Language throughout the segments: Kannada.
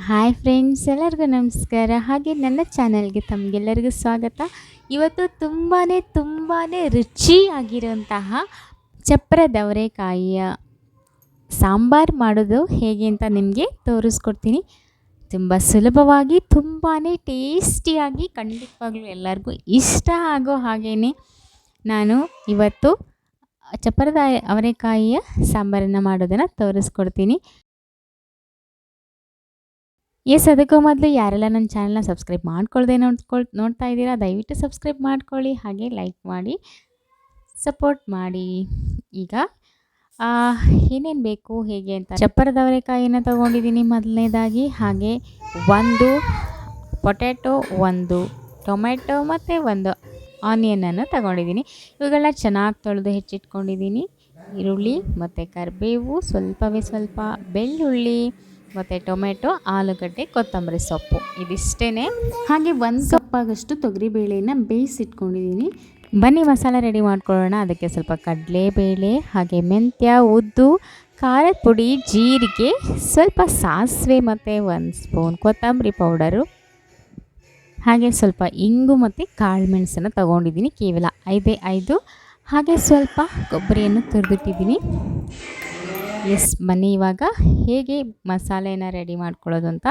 ಹಾಯ್ ಫ್ರೆಂಡ್ಸ್, ಎಲ್ಲರಿಗೂ ನಮಸ್ಕಾರ. ಹಾಗೆ ನನ್ನ ಚಾನಲ್ಗೆ ತಮಗೆಲ್ಲರಿಗೂ ಸ್ವಾಗತ. ಇವತ್ತು ತುಂಬಾ ರುಚಿಯಾಗಿರುವಂತಹ ಚಪ್ಪರದ ಅವರೆಕಾಯಿಯ ಸಾಂಬಾರು ಮಾಡೋದು ಹೇಗೆ ಅಂತ ನಿಮಗೆ ತೋರಿಸ್ಕೊಡ್ತೀನಿ. ತುಂಬ ಸುಲಭವಾಗಿ ತುಂಬಾ ಟೇಸ್ಟಿಯಾಗಿ ಖಂಡಿತವಾಗ್ಲೂ ಎಲ್ಲರಿಗೂ ಇಷ್ಟ ಆಗೋ ಹಾಗೇ ನಾನು ಇವತ್ತು ಚಪ್ಪರದ ಅವರೆಕಾಯಿಯ ಸಾಂಬಾರನ್ನು ಮಾಡೋದನ್ನು ತೋರಿಸ್ಕೊಡ್ತೀನಿ. ಅದಕ್ಕೂ ಮೊದಲು ಯಾರೆಲ್ಲ ನನ್ನ ಚಾನಲ್ನ ಸಬ್ಸ್ಕ್ರೈಬ್ ಮಾಡ್ಕೊಳ್ದೆ ನೋಡ್ತಾ ಇದ್ದೀರಾ, ದಯವಿಟ್ಟು ಸಬ್ಸ್ಕ್ರೈಬ್ ಮಾಡ್ಕೊಳ್ಳಿ, ಹಾಗೆ ಲೈಕ್ ಮಾಡಿ ಸಪೋರ್ಟ್ ಮಾಡಿ. ಈಗ ಏನೇನು ಬೇಕು ಹೇಗೆ ಅಂತ ಚಪ್ಪರದ ಅವರೆಕಾಯಿನ ತೊಗೊಂಡಿದ್ದೀನಿ ಮೊದಲನೇದಾಗಿ. ಹಾಗೆ ಒಂದು ಪೊಟ್ಯಾಟೊ, ಒಂದು ಟೊಮೆಟೊ ಮತ್ತು ಒಂದು ಆನಿಯನನ್ನು ತಗೊಂಡಿದ್ದೀನಿ. ಇವುಗಳನ್ನ ಚೆನ್ನಾಗಿ ತೊಳೆದು ಹೆಚ್ಚಿಟ್ಕೊಂಡಿದ್ದೀನಿ. ಈರುಳ್ಳಿ ಮತ್ತು ಕರಿಬೇವು, ಸ್ವಲ್ಪ ಬೆಳ್ಳುಳ್ಳಿ ಮತ್ತು ಟೊಮೆಟೊ, ಆಲೂಗಡ್ಡೆ, ಕೊತ್ತಂಬರಿ ಸೊಪ್ಪು, ಇದಿಷ್ಟೇ. ಹಾಗೆ ಒಂದು ಕಪ್ಪಾಗಷ್ಟು ತೊಗರಿಬೇಳೆಯನ್ನು ಬೇಯಿಸಿಟ್ಕೊಂಡಿದ್ದೀನಿ. ಬನ್ನಿ ಮಸಾಲೆ ರೆಡಿ ಮಾಡ್ಕೊಳ್ಳೋಣ. ಅದಕ್ಕೆ ಸ್ವಲ್ಪ ಕಡಲೆಬೇಳೆ, ಹಾಗೆ ಮೆಂತ್ಯ, ಉದ್ದು, ಖಾರದ ಪುಡಿ, ಜೀರಿಗೆ, ಸ್ವಲ್ಪ ಸಾಸಿವೆ ಮತ್ತು 1 ಸ್ಪೂನ್ ಕೊತ್ತಂಬರಿ ಪೌಡರು, ಹಾಗೆ ಸ್ವಲ್ಪ ಇಂಗು ಮತ್ತು ಕಾಳು ಮೆಣಸನ್ನು ತೊಗೊಂಡಿದ್ದೀನಿ, ಕೇವಲ 5 ಹಾಗೆ ಸ್ವಲ್ಪ ಕೊಬ್ಬರಿಯನ್ನು ತುರಿದಿಟ್ಟಿದ್ದೀನಿ. ಬನ್ನಿ ಇವಾಗ ಹೇಗೆ ಮಸಾಲೆನ ರೆಡಿ ಮಾಡ್ಕೊಳ್ಳೋದು ಅಂತ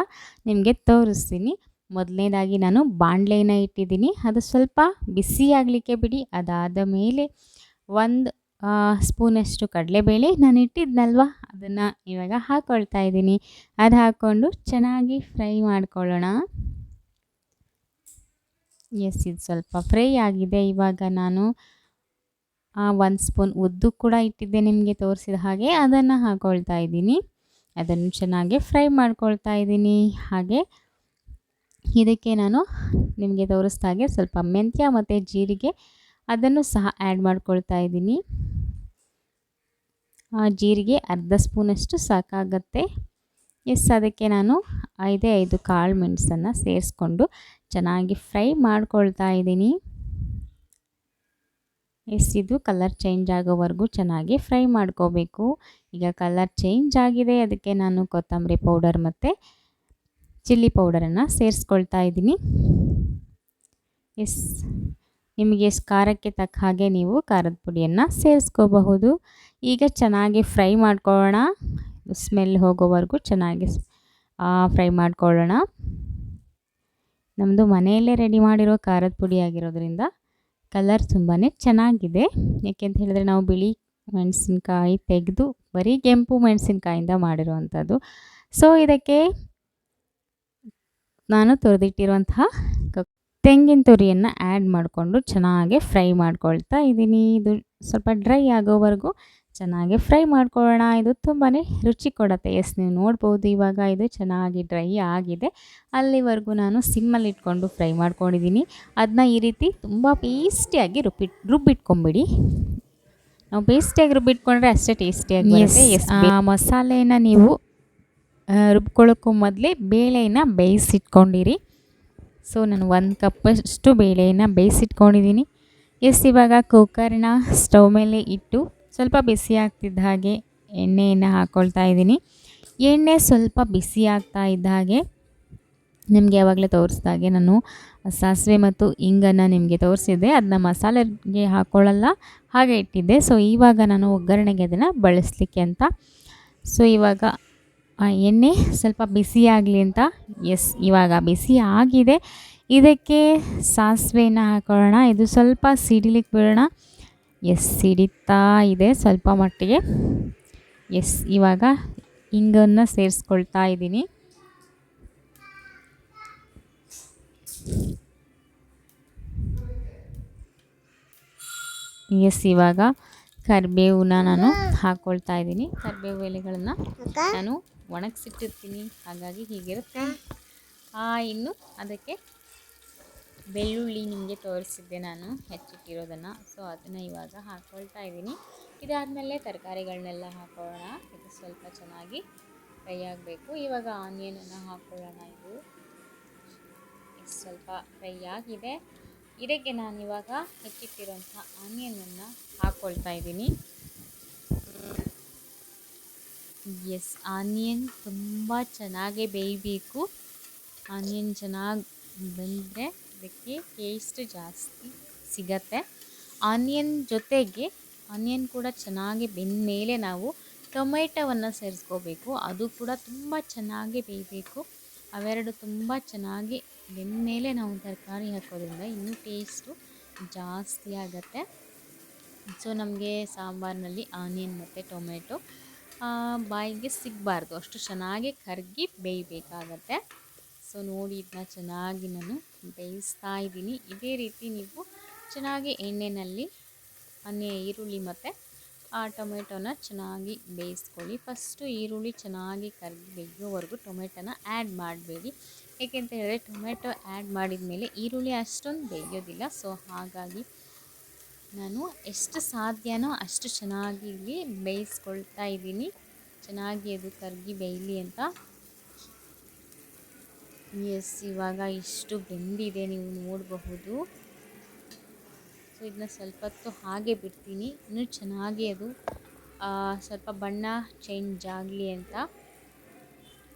ನಿಮಗೆ ತೋರಿಸ್ತೀನಿ. ಮೊದಲನೇದಾಗಿ ನಾನು ಬಾಣಲೆನ ಇಟ್ಟಿದ್ದೀನಿ. ಅದು ಸ್ವಲ್ಪ ಬಿಸಿ ಆಗಲಿಕ್ಕೆ ಬಿಡಿ. ಅದಾದ ಮೇಲೆ 1 ಸ್ಪೂನಷ್ಟು ಕಡಲೆಬೇಳೆ ನಾನು ಇಟ್ಟಿದ್ನಲ್ವ, ಅದನ್ನು ಇವಾಗ ಹಾಕ್ಕೊಳ್ತಾ ಇದ್ದೀನಿ. ಅದು ಹಾಕ್ಕೊಂಡು ಚೆನ್ನಾಗಿ ಫ್ರೈ ಮಾಡ್ಕೊಳ್ಳೋಣ. ಇದು ಸ್ವಲ್ಪ ಫ್ರೈ ಆಗಿದೆ. ಇವಾಗ ನಾನು 1 ಸ್ಪೂನ್ ಉದ್ದು ಕೂಡ ಇಟ್ಟಿದ್ದೆ ನಿಮಗೆ ತೋರಿಸಿದ ಹಾಗೆ, ಅದನ್ನು ಹಾಕ್ಕೊಳ್ತಾ ಇದ್ದೀನಿ. ಅದನ್ನು ಚೆನ್ನಾಗಿ ಫ್ರೈ ಮಾಡ್ಕೊಳ್ತಾ ಇದ್ದೀನಿ. ಹಾಗೆ ಇದಕ್ಕೆ ನಾನು ನಿಮಗೆ ತೋರಿಸಿದ ಹಾಗೆ ಸ್ವಲ್ಪ ಮೆಂತ್ಯ ಮತ್ತು ಜೀರಿಗೆ ಅದನ್ನು ಸಹ ಆ್ಯಡ್ ಮಾಡ್ಕೊಳ್ತಾ ಇದ್ದೀನಿ. ಜೀರಿಗೆ 1/2 ಸ್ಪೂನಷ್ಟು ಸಾಕಾಗತ್ತೆ. ಅದಕ್ಕೆ ನಾನು 5 ಕಾಳು ಮೆಣಸನ್ನು ಸೇರಿಸ್ಕೊಂಡು ಚೆನ್ನಾಗಿ ಫ್ರೈ ಮಾಡ್ಕೊಳ್ತಾ ಇದ್ದೀನಿ. ಇದು ಕಲರ್ ಚೇಂಜ್ ಆಗೋವರೆಗೂ ಚೆನ್ನಾಗಿ ಫ್ರೈ ಮಾಡ್ಕೋಬೇಕು. ಈಗ ಕಲರ್ ಚೇಂಜ್ ಆಗಿದೆ. ಅದಕ್ಕೆ ನಾನು ಕೊತ್ತಂಬರಿ ಪೌಡರ್ ಮತ್ತು ಚಿಲ್ಲಿ ಪೌಡರನ್ನು ಸೇರಿಸ್ಕೊಳ್ತಾ ಇದ್ದೀನಿ. ನಿಮಗೆ ಖಾರಕ್ಕೆ ತಕ್ಕ ಹಾಗೆ ನೀವು ಖಾರದ ಪುಡಿಯನ್ನು ಸೇರಿಸ್ಕೋಬಹುದು. ಈಗ ಚೆನ್ನಾಗಿ ಫ್ರೈ ಮಾಡ್ಕೊಳ್ಳೋಣ. ಸ್ಮೆಲ್ ಹೋಗೋವರೆಗೂ ಚೆನ್ನಾಗಿ ಫ್ರೈ ಮಾಡ್ಕೊಳ್ಳೋಣ. ನಮ್ಮದು ಮನೆಯಲ್ಲೇ ರೆಡಿ ಮಾಡಿರೋ ಖಾರದ ಪುಡಿ ಆಗಿರೋದ್ರಿಂದ ಕಲರ್ ತುಂಬಾ ಚೆನ್ನಾಗಿದೆ. ಯಾಕೆಂತ ಹೇಳಿದ್ರೆ ನಾವು ಬಿಳಿ ಮೆಣಸಿನ್ಕಾಯಿ ತೆಗೆದು ಬರೀ ಕೆಂಪು ಮೆಣಸಿನ್ಕಾಯಿಂದ ಮಾಡಿರುವಂಥದ್ದು. ಇದಕ್ಕೆ ನಾನು ತುರಿದಿಟ್ಟಿರುವಂತಹ ತೆಂಗಿನ ತುರಿಯನ್ನು ಆ್ಯಡ್ ಮಾಡಿಕೊಂಡು ಚೆನ್ನಾಗಿ ಫ್ರೈ ಮಾಡ್ಕೊಳ್ತಾ ಇದ್ದೀನಿ. ಇದು ಸ್ವಲ್ಪ ಡ್ರೈ ಆಗೋವರೆಗೂ ಚೆನ್ನಾಗಿ ಫ್ರೈ ಮಾಡ್ಕೊಳ್ಳೋಣ. ಇದು ತುಂಬಾ ರುಚಿ ಕೊಡುತ್ತೆ. ನೀವು ನೋಡ್ಬೋದು ಇವಾಗ ಇದು ಚೆನ್ನಾಗಿ ಡ್ರೈ ಆಗಿದೆ. ಅಲ್ಲಿವರೆಗೂ ನಾನು ಸಿಮ್ಮಲ್ಲಿ ಇಟ್ಕೊಂಡು ಫ್ರೈ ಮಾಡ್ಕೊಂಡಿದ್ದೀನಿ. ಅದನ್ನ ಈ ರೀತಿ ತುಂಬ ಪೇಸ್ಟಿಯಾಗಿ ರುಬ್ಬಿಟ್ಕೊಂಬಿಡಿ. ನಾವು ಪೇಸ್ಟಿಯಾಗಿ ರುಬ್ಬಿಟ್ಕೊಂಡ್ರೆ ಅಷ್ಟೇ ಟೇಸ್ಟಿಯಾಗಿ ಬರುತ್ತೆ. ಮಸಾಲೆನ ನೀವು ರುಬ್ಕೊಳ್ಳೋಕ್ಕೂ ಮೊದಲೇ ಬೇಳೆನ ಬೇಯಿಸಿಟ್ಕೊಂಡಿರಿ. ನಾನು 1 ಕಪ್ಪಷ್ಟು ಬೇಳೆಯನ್ನು ಬೇಯಿಸಿಟ್ಕೊಂಡಿದ್ದೀನಿ. ಇವಾಗ ಕುಕ್ಕರ್ನ ಸ್ಟವ್ ಮೇಲೆ ಇಟ್ಟು ಸ್ವಲ್ಪ ಬಿಸಿ ಆಗ್ತಿದ್ದ ಹಾಗೆ ಎಣ್ಣೆಯನ್ನು ಹಾಕ್ಕೊಳ್ತಾ ಇದ್ದೀನಿ. ಎಣ್ಣೆ ಸ್ವಲ್ಪ ಬಿಸಿ ಆಗ್ತಾ ಇದ್ದ ಹಾಗೆ ನಿಮಗೆ ಯಾವಾಗಲೇ ತೋರಿಸಿದಾಗೆ ನಾನು ಸಾಸಿವೆ ಮತ್ತು ಇಂಗನ್ನು ನಿಮಗೆ ತೋರಿಸಿದ್ದೆ. ಅದನ್ನ ಮಸಾಲೆಗೆ ಹಾಕ್ಕೊಳ್ಳಲ್ಲ, ಹಾಗೆ ಇಟ್ಟಿದ್ದೆ. ಇವಾಗ ನಾನು ಒಗ್ಗರಣೆಗೆ ಅದನ್ನು ಬಳಸಲಿಕ್ಕೆ ಅಂತ. ಇವಾಗ ಎಣ್ಣೆ ಸ್ವಲ್ಪ ಬಿಸಿ ಆಗಲಿ ಅಂತ ಇವಾಗ ಬಿಸಿ ಆಗಿದೆ. ಇದಕ್ಕೆ ಸಾಸಿವೆನ ಹಾಕೊಳ್ಳೋಣ. ಇದು ಸ್ವಲ್ಪ ಸಿಡಿಲಿಕ್ಕೆ ಬಿಡೋಣ. ಸಿಡಿತಾ ಇದೆ ಸ್ವಲ್ಪ ಮಟ್ಟಿಗೆ. ಇವಾಗ ಇಂಗನ್ನು ಸೇರಿಸ್ಕೊಳ್ತಾ ಇದ್ದೀನಿ. ಇವಾಗ ಕರಿಬೇವನ್ನ ನಾನು ಹಾಕ್ಕೊಳ್ತಾ ಇದ್ದೀನಿ. ಕರಿಬೇವು ಎಲೆಗಳನ್ನು ನಾನು ಒಣಗಿಸಿಟ್ಟಿರ್ತೀನಿ, ಹಾಗಾಗಿ ಹೀಗಿರುತ್ತೆ. ಇನ್ನು ಅದಕ್ಕೆ ಬೆಳ್ಳುಳ್ಳಿ ನಿಮಗೆ ತೋರಿಸಿದ್ದೆ ನಾನು ಹೆಚ್ಚಿಟ್ಟಿರೋದನ್ನು. ಅದನ್ನು ಇವಾಗ ಹಾಕ್ಕೊಳ್ತಾ ಇದ್ದೀನಿ. ಇದಾದಮೇಲೆ ತರಕಾರಿಗಳನ್ನೆಲ್ಲ ಹಾಕೊಳ್ಳೋಣ. ಇದು ಸ್ವಲ್ಪ ಚೆನ್ನಾಗಿ ಫ್ರೈ ಆಗಬೇಕು. ಇವಾಗ ಆನಿಯನನ್ನು ಹಾಕ್ಕೊಳ್ಳೋಣ. ಇದು ಸ್ವಲ್ಪ ಫ್ರೈ ಆಗಿದೆ. ಇದಕ್ಕೆ ನಾನು ಇವಾಗ ಹೆಚ್ಚಿಟ್ಟಿರೋಂಥ ಆನಿಯನನ್ನು ಹಾಕ್ಕೊಳ್ತಾ ಇದ್ದೀನಿ. ಎಸ್, ಆನಿಯನ್ ತುಂಬ ಚೆನ್ನಾಗಿ ಬೇಯಬೇಕು. ಆನಿಯನ್ ಚೆನ್ನಾಗಿ ಬೆಂದರೆ ಇದಕ್ಕೆ ಟೇಸ್ಟ್ ಜಾಸ್ತಿ ಸಿಗತ್ತೆ. ಆನಿಯನ್ ಜೊತೆಗೆ ಆನಿಯನ್ ಕೂಡ ಚೆನ್ನಾಗಿ ಬೆಂದ ಮೇಲೆ ನಾವು ಟೊಮೆಟೊವನ್ನು ಸೇರಿಸ್ಕೋಬೇಕು. ಅದು ಕೂಡ ತುಂಬ ಚೆನ್ನಾಗಿ ಬೇಯಬೇಕು. ಅವೆರಡು ತುಂಬ ಚೆನ್ನಾಗಿ ಬೆಂದ ಮೇಲೆ ನಾವು ತರಕಾರಿ ಹಾಕೋದ್ರಿಂದ ಇನ್ನೂ ಟೇಸ್ಟು ಜಾಸ್ತಿ ಆಗುತ್ತೆ. ಸೊ ನಮಗೆ ಸಾಂಬಾರಿನಲ್ಲಿ ಆನಿಯನ್ ಮತ್ತು ಟೊಮೆಟೊ ಬಾಯಿಗೆ ಸಿಗಬಾರ್ದು, ಅಷ್ಟು ಚೆನ್ನಾಗಿ ಕರಗಿ ಬೇಯಬೇಕಾಗತ್ತೆ. ಸೊ ನೋಡಿ, ಇದನ್ನ ಚೆನ್ನಾಗಿ ನಾನು ಬೇಯಿಸ್ತಾ ಇದ್ದೀನಿ. ಇದೇ ರೀತಿ ನೀವು ಚೆನ್ನಾಗಿ ಎಣ್ಣೆಯಲ್ಲಿ ಈರುಳ್ಳಿ ಮತ್ತು ಟೊಮೆಟೊನ ಚೆನ್ನಾಗಿ ಬೇಯಿಸ್ಕೊಳ್ಳಿ. ಫಸ್ಟು ಈರುಳ್ಳಿ ಚೆನ್ನಾಗಿ ಕರಗಿ ಬೇಯೋವರೆಗೂ ಟೊಮೆಟೊನ ಆ್ಯಡ್ ಮಾಡಬೇಡಿ. ಏಕೆಂತ ಹೇಳಿದ್ರೆ ಟೊಮೆಟೊ ಆ್ಯಡ್ ಮಾಡಿದ ಮೇಲೆ ಈರುಳ್ಳಿ ಅಷ್ಟೊಂದು ಬೇಯೋದಿಲ್ಲ. ಸೊ ಹಾಗಾಗಿ ನಾನು ಎಷ್ಟು ಸಾಧ್ಯನೋ ಅಷ್ಟು ಚೆನ್ನಾಗಿ ಇಲ್ಲಿ ಬೇಯಿಸ್ಕೊಳ್ತಾ ಇದ್ದೀನಿ. ಚೆನ್ನಾಗಿ ಅದು ಕರಗಿ ಬೇಯಲಿ ಅಂತ. ಎಸ್, ಇವಾಗ ಇಷ್ಟು ಬೆಂದಿದೆ, ನೀವು ನೋಡಬಹುದು. ಸೊ ಇದನ್ನ ಸ್ವಲ್ಪ ಹೊತ್ತು ಹಾಗೆ ಬಿಡ್ತೀನಿ, ಇನ್ನೂ ಚೆನ್ನಾಗಿ ಅದು ಸ್ವಲ್ಪ ಬಣ್ಣ ಚೇಂಜ್ ಆಗಲಿ ಅಂತ.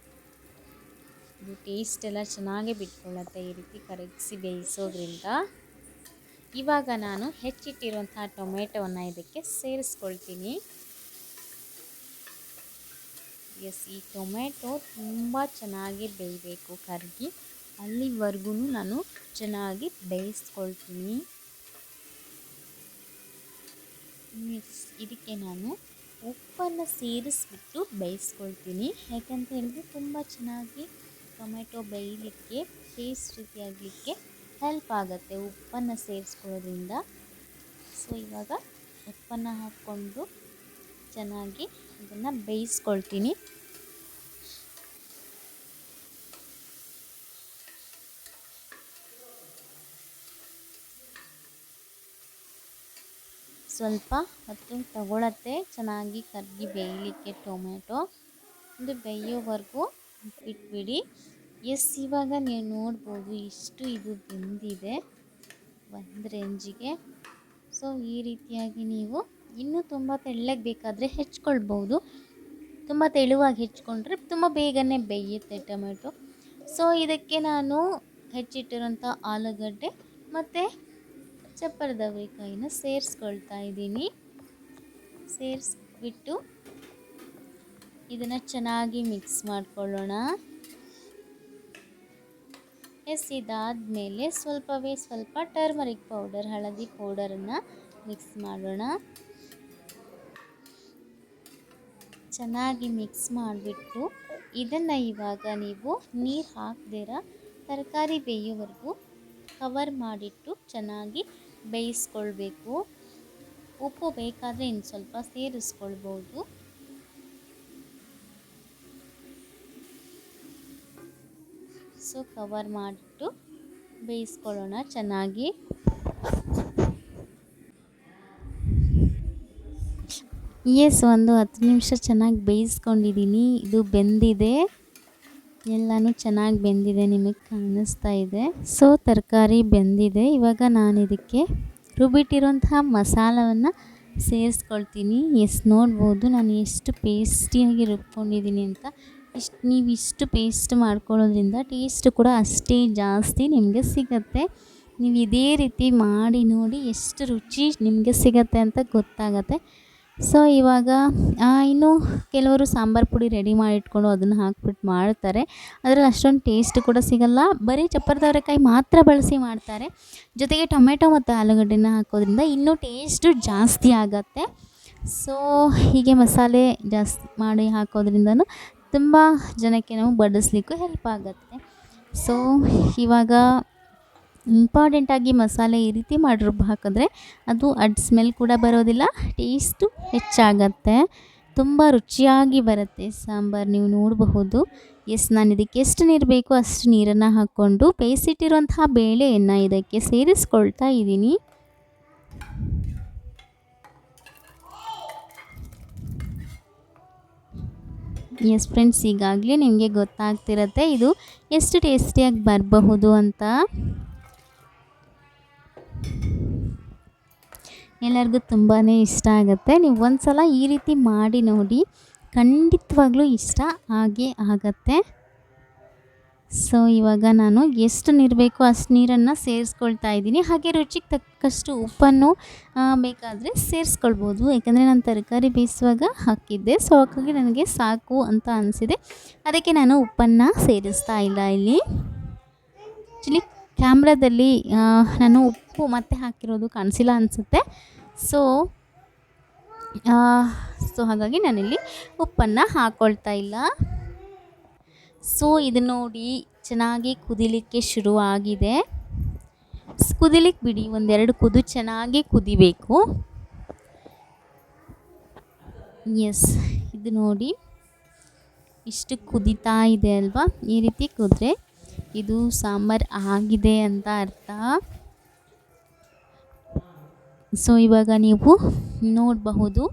ಇದು ಟೇಸ್ಟ್ ಎಲ್ಲ ಚೆನ್ನಾಗೇ ಬಿಟ್ಕೊಳ್ಳುತ್ತೆ ಈ ರೀತಿ ಕರಗಿಸಿ ಬೇಯಿಸೋದ್ರಿಂದ. ಇವಾಗ ನಾನು ಹೆಚ್ಚಿಟ್ಟಿರುವಂತಹ ಟೊಮೆಟೊವನ್ನು ಇದಕ್ಕೆ ಸೇರಿಸ್ಕೊಳ್ತೀನಿ. ಎಸ್, ಈ ಟೊಮೆಟೊ ತುಂಬ ಚೆನ್ನಾಗಿ ಬೇಯಬೇಕು, ಕರಗಿ ಅಲ್ಲಿವರೆಗೂ ನಾನು ಚೆನ್ನಾಗಿ ಬೇಯಿಸ್ಕೊಳ್ತೀನಿ. ಇದಕ್ಕೆ ನಾನು ಉಪ್ಪನ್ನು ಸೇರಿಸ್ಬಿಟ್ಟು ಬೇಯಿಸ್ಕೊಳ್ತೀನಿ. ಯಾಕಂತ ಹೇಳಿದ್ರೆ ತುಂಬ ಚೆನ್ನಾಗಿ ಟೊಮೆಟೊ ಬೇಯಲಿಕ್ಕೆ, ಟೇಸ್ಟ್ ರೀತಿಯಾಗಲಿಕ್ಕೆ ಹೆಲ್ಪ್ ಆಗುತ್ತೆ ಉಪ್ಪನ್ನು ಸೇರಿಸ್ಕೊಳ್ಳೋದ್ರಿಂದ. ಸೊ ಇವಾಗ ಉಪ್ಪನ್ನು ಹಾಕ್ಕೊಂಡು ಚೆನ್ನಾಗಿ ಇದನ್ನು ಬೇಯಿಸ್ಕೊಳ್ತೀನಿ. ಸ್ವಲ್ಪ ಹೊತ್ತು ತಗೊಳತ್ತೆ ಚೆನ್ನಾಗಿ ಕರಗಿ ಬೇಯಲಿಕ್ಕೆ ಟೊಮೆಟೊ. ಇದು ಬೇಯೋವರೆಗೂ ಬಿಟ್ಬಿಡಿ. ಎಸ್, ಇವಾಗ ನೀವು ನೋಡ್ಬೋದು ಇಷ್ಟು ಇದು ಬೆಂದಿದೆ ಒಂದು ರೇಂಜಿಗೆ. ಸೊ ಈ ರೀತಿಯಾಗಿ ನೀವು ಇನ್ನೂ ತುಂಬ ತೆಳ್ಳಗೆ ಬೇಕಾದರೆ ಹೆಚ್ಕೊಳ್ಬೋದು. ತುಂಬ ತೆಳುವಾಗಿ ಹೆಚ್ಕೊಂಡ್ರೆ ತುಂಬ ಬೇಗನೆ ಬೇಯುತ್ತೆ ಟೊಮೆಟೊ. ಸೊ ಇದಕ್ಕೆ ನಾನು ಹೆಚ್ಚಿಟ್ಟಿರೋಂಥ ಆಲೂಗಡ್ಡೆ ಮತ್ತು ಚಪ್ಪರದವರೆಕಾಯಿನ ಸೇರಿಸ್ಕೊಳ್ತಾ ಇದ್ದೀನಿ. ಸೇರಿಸ್ಬಿಟ್ಟು ಇದನ್ನು ಚೆನ್ನಾಗಿ ಮಿಕ್ಸ್ ಮಾಡ್ಕೊಳ್ಳೋಣ. ಎಸ್, ಇದಾದಮೇಲೆ ಸ್ವಲ್ಪವೇ ಸ್ವಲ್ಪ ಟರ್ಮರಿಕ್ ಪೌಡರ್, ಹಳದಿ ಪೌಡರನ್ನು ಮಿಕ್ಸ್ ಮಾಡೋಣ. ಚೆನ್ನಾಗಿ ಮಿಕ್ಸ್ ಮಾಡಿಬಿಟ್ಟು ಇದನ್ನು ಇವಾಗ ನೀವು ನೀರು ಹಾಕದಿರ ತರಕಾರಿ ಬೇಯೋವರೆಗೂ ಕವರ್ ಮಾಡಿಟ್ಟು ಚೆನ್ನಾಗಿ ಬೇಯಿಸ್ಕೊಳ್ಬೇಕು. ಉಪ್ಪು ಬೇಕಾದರೆ ಇನ್ನು ಸ್ವಲ್ಪ ಸೇರಿಸ್ಕೊಳ್ಬೋದು. ಸೊ ಕವರ್ ಮಾಡಿಟ್ಟು ಬೇಯಿಸ್ಕೊಳ್ಳೋಣ ಚೆನ್ನಾಗಿ. ಎಸ್, ಒಂದು 10 ನಿಮಿಷ ಚೆನ್ನಾಗಿ ಬೇಯಿಸ್ಕೊಂಡಿದ್ದೀನಿ. ಇದು ಬೆಂದಿದೆ, ಎಲ್ಲನೂ ಚೆನ್ನಾಗಿ ಬೆಂದಿದೆ, ನಿಮಗೆ ಕಾಣಿಸ್ತಾ ಇದೆ. ಸೊ ತರಕಾರಿ ಬೆಂದಿದೆ. ಇವಾಗ ನಾನು ಇದಕ್ಕೆ ರುಬ್ಬಿಟ್ಟಿರುವಂತಹ ಮಸಾಲವನ್ನು ಸೇರಿಸ್ಕೊಳ್ತೀನಿ. ಎಸ್, ನೋಡ್ಬೋದು ನಾನು ಎಷ್ಟು ಪೇಸ್ಟಿಯಾಗಿ ರುಬ್ಕೊಂಡಿದ್ದೀನಿ ಅಂತ. ನೀವು ಇಷ್ಟು ಪೇಸ್ಟ್ ಮಾಡ್ಕೊಳ್ಳೋದ್ರಿಂದ ಟೇಸ್ಟ್ ಕೂಡ ಅಷ್ಟೇ ಜಾಸ್ತಿ ನಿಮಗೆ ಸಿಗತ್ತೆ. ನೀವು ಇದೇ ರೀತಿ ಮಾಡಿ ನೋಡಿ ಎಷ್ಟು ರುಚಿ ನಿಮಗೆ ಸಿಗತ್ತೆ ಅಂತ ಗೊತ್ತಾಗತ್ತೆ. ಸೊ ಇವಾಗ ಇನ್ನು ಕೆಲವರು ಸಾಂಬಾರು ಪುಡಿ ರೆಡಿ ಮಾಡಿ ಇಟ್ಕೊಂಡು ಅದನ್ನು ಹಾಕ್ಬಿಟ್ಟು ಮಾಡ್ತಾರೆ. ಅದರಲ್ಲಿ ಅಷ್ಟೊಂದು ಟೇಸ್ಟ್ ಕೂಡ ಸಿಗಲ್ಲ. ಬರೀ ಚಪ್ಪರದವರೆಕಾಯಿ ಮಾತ್ರ ಬಳಸಿ ಮಾಡ್ತಾರೆ. ಜೊತೆಗೆ ಟೊಮೆಟೊ ಮತ್ತು ಆಲೂಗಡ್ಡೆನ ಹಾಕೋದ್ರಿಂದ ಇನ್ನೂ ಟೇಸ್ಟು ಜಾಸ್ತಿ ಆಗತ್ತೆ. ಸೊ ಹೀಗೆ ಮಸಾಲೆ ಜಾಸ್ತಿ ಮಾಡಿ ಹಾಕೋದ್ರಿಂದನೂ ತುಂಬ ಜನಕ್ಕೆ ನಾವು ಬಡಿಸ್ಲಿಕ್ಕೂ ಹೆಲ್ಪ್ ಆಗುತ್ತೆ. ಸೊ ಇವಾಗ ಇಂಪಾರ್ಟೆಂಟಾಗಿ ಮಸಾಲೆ ಈ ರೀತಿ ಮಾಡಿ ರುಬ್ಬಿ ಹಾಕಿದ್ರೆ ಅದು ಸ್ಮೆಲ್ ಕೂಡ ಬರೋದಿಲ್ಲ, ಟೇಸ್ಟು ಹೆಚ್ಚಾಗತ್ತೆ, ತುಂಬ ರುಚಿಯಾಗಿ ಬರುತ್ತೆ ಸಾಂಬಾರು. ನೀವು ನೋಡಬಹುದು. ಎಸ್, ನಾನು ಇದಕ್ಕೆ ಎಷ್ಟು ನೀರು ಬೇಕೋ ಅಷ್ಟು ನೀರನ್ನು ಹಾಕ್ಕೊಂಡು ಬೇಯಿಸಿಟ್ಟಿರುವಂತಹ ಬೇಳೆಯನ್ನು ಇದಕ್ಕೆ ಸೇರಿಸ್ಕೊಳ್ತಾ ಇದ್ದೀನಿ. ಎಸ್ ಫ್ರೆಂಡ್ಸ್, ಈಗಾಗಲೇ ನಿಮಗೆ ಗೊತ್ತಾಗ್ತಿರತ್ತೆ ಇದು ಎಷ್ಟು ಟೇಸ್ಟಿಯಾಗಿ ಬರಬಹುದು ಅಂತ. ಎಲ್ಲರಿಗೂ ತುಂಬಾ ಇಷ್ಟ ಆಗುತ್ತೆ. ನೀವು ಒಂದು ಸಲ ಈ ರೀತಿ ಮಾಡಿ ನೋಡಿ, ಖಂಡಿತವಾಗ್ಲೂ ಇಷ್ಟ ಆಗೇ ಆಗತ್ತೆ. ಸೊ ಇವಾಗ ನಾನು ಎಷ್ಟು ನೀರು ಬೇಕೋ ಅಷ್ಟು ನೀರನ್ನು ಸೇರಿಸ್ಕೊಳ್ತಾ ಇದ್ದೀನಿ. ಹಾಗೆ ರುಚಿಗೆ ತಕ್ಕಷ್ಟು ಉಪ್ಪನ್ನು ಬೇಕಾದರೆ ಸೇರಿಸ್ಕೊಳ್ಬೋದು. ಯಾಕಂದರೆ ನಾನು ತರಕಾರಿ ಬೇಯಿಸುವಾಗ ಹಾಕಿದ್ದೆ, ಸೊ ಹಾಗಾಗಿ ನನಗೆ ಸಾಕು ಅಂತ ಅನಿಸಿದೆ. ಅದಕ್ಕೆ ನಾನು ಉಪ್ಪನ್ನು ಸೇರಿಸ್ತಾ ಇಲ್ಲ ಇಲ್ಲಿ. ಆ್ಯಕ್ಚುಲಿ ಕ್ಯಾಮ್ರಾದಲ್ಲಿ ನಾನು ಉಪ್ಪು ಮತ್ತೆ ಹಾಕಿರೋದು ಕಾಣಿಸಿಲ್ಲ ಅನಿಸುತ್ತೆ. ಸೊ ಹಾಗಾಗಿ ನಾನಿಲ್ಲಿ ಉಪ್ಪನ್ನು ಹಾಕ್ಕೊಳ್ತಾ ಇಲ್ಲ. ಸೊ ಇದು ನೋಡಿ ಚೆನ್ನಾಗಿ ಕುದಿಲಿಕ್ಕೆ ಶುರುವಾಗಿದೆ. ಕುದಿಲಿಕ್ಕೆ ಬಿಡಿ, ಒಂದೆರಡು ಕುದು ಚೆನ್ನಾಗಿ ಕುದಿಬೇಕು. ಎಸ್, ಇದು ನೋಡಿ ಇಷ್ಟು ಕುದೀತಾ ಇದೆ ಅಲ್ವಾ. ಈ ರೀತಿ ಕುದ್ರೆ ಇದು ಸಾಂಬಾರು ಆಗಿದೆ ಅಂತ ಅರ್ಥ. ಸೊ ಇವಾಗ ನೀವು ನೋಡಬಹುದು.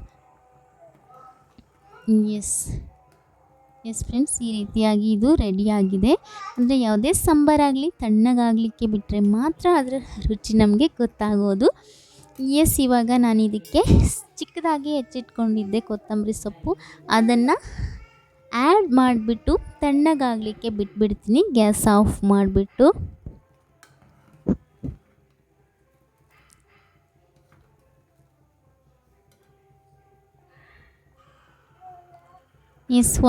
ಎಸ್ ಫ್ರೆಂಡ್ಸ್, ಈ ರೀತಿಯಾಗಿ ಇದು ರೆಡಿಯಾಗಿದೆ. ಅಂದರೆ ಯಾವುದೇ ಸಾಂಬಾರಾಗಲಿ ತಣ್ಣಗಾಗಲಿಕ್ಕೆ ಬಿಟ್ಟರೆ ಮಾತ್ರ ಅದರ ರುಚಿ ನಮಗೆ ಗೊತ್ತಾಗೋದು. ಎಸ್, ಇವಾಗ ನಾನು ಇದಕ್ಕೆ ಚಿಕ್ಕದಾಗಿ ಹೆಚ್ಚಿಟ್ಕೊಂಡಿದ್ದೆ ಕೊತ್ತಂಬರಿ ಸೊಪ್ಪು, ಅದನ್ನು ಆ್ಯಡ್ ಮಾಡಿಬಿಟ್ಟು ತಣ್ಣಗಾಗಲಿಕ್ಕೆ ಬಿಟ್ಬಿಡ್ತೀನಿ ಗ್ಯಾಸ್ ಆಫ್ ಮಾಡಿಬಿಟ್ಟು.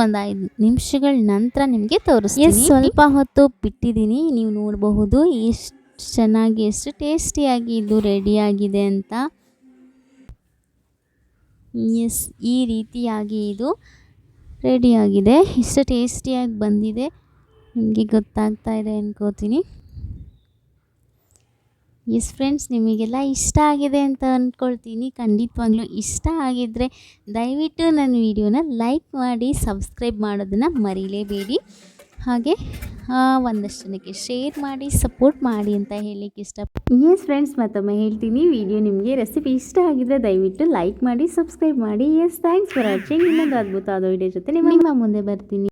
ಒಂದು 5 ನಿಮಿಷಗಳ ನಂತರ ನಿಮಗೆ ತೋರಿಸ್ತೀನಿ. ಸ್ವಲ್ಪ ಹೊತ್ತು ಬಿಟ್ಟಿದ್ದೀನಿ, ನೀವು ನೋಡಬಹುದು ಎಷ್ಟು ಚೆನ್ನಾಗಿ ಎಷ್ಟು ಟೇಸ್ಟಿಯಾಗಿ ಇದು ರೆಡಿಯಾಗಿದೆ ಅಂತ. ಈ ರೀತಿಯಾಗಿ ಇದು ರೆಡಿಯಾಗಿದೆ. ಎಷ್ಟು ಟೇಸ್ಟಿಯಾಗಿ ಬಂದಿದೆ ನಿಮಗೆ ಗೊತ್ತಾಗ್ತಾ ಇದೆ ಅನ್ಕೋತೀನಿ. ಫ್ರೆಂಡ್ಸ್, ನಿಮಗೆಲ್ಲ ಇಷ್ಟ ಆಗಿದೆ ಅಂತ ಅಂದ್ಕೊಳ್ತೀನಿ. ಖಂಡಿತವಾಗ್ಲೂ ಇಷ್ಟ ಆಗಿದ್ದರೆ ದಯವಿಟ್ಟು ನನ್ನ ವಿಡಿಯೋನ ಲೈಕ್ ಮಾಡಿ, ಸಬ್ಸ್ಕ್ರೈಬ್ ಮಾಡೋದನ್ನು ಮರೀಲೇಬೇಡಿ. ಹಾಗೆ ಒಂದಷ್ಟು ಜನಕ್ಕೆ ಶೇರ್ ಮಾಡಿ, ಸಪೋರ್ಟ್ ಮಾಡಿ ಅಂತ ಹೇಳಲಿಕ್ಕೆ ಇಷ್ಟಪಡ್ತೀನಿ. ಫ್ರೆಂಡ್ಸ್, ಮತ್ತೊಮ್ಮೆ ಹೇಳ್ತೀನಿ, ವಿಡಿಯೋ ನಿಮಗೆ ರೆಸಿಪಿ ಇಷ್ಟ ಆಗಿದ್ದರೆ ದಯವಿಟ್ಟು ಲೈಕ್ ಮಾಡಿ, ಸಬ್ಸ್ಕ್ರೈಬ್ ಮಾಡಿ. Thanks for watching. ಇನ್ನೊಂದು ಅದ್ಭುತವಾದ ವಿಡಿಯೋ ಜೊತೆ ನಿಮ್ಮ ಮುಂದೆ ಬರ್ತೀನಿ.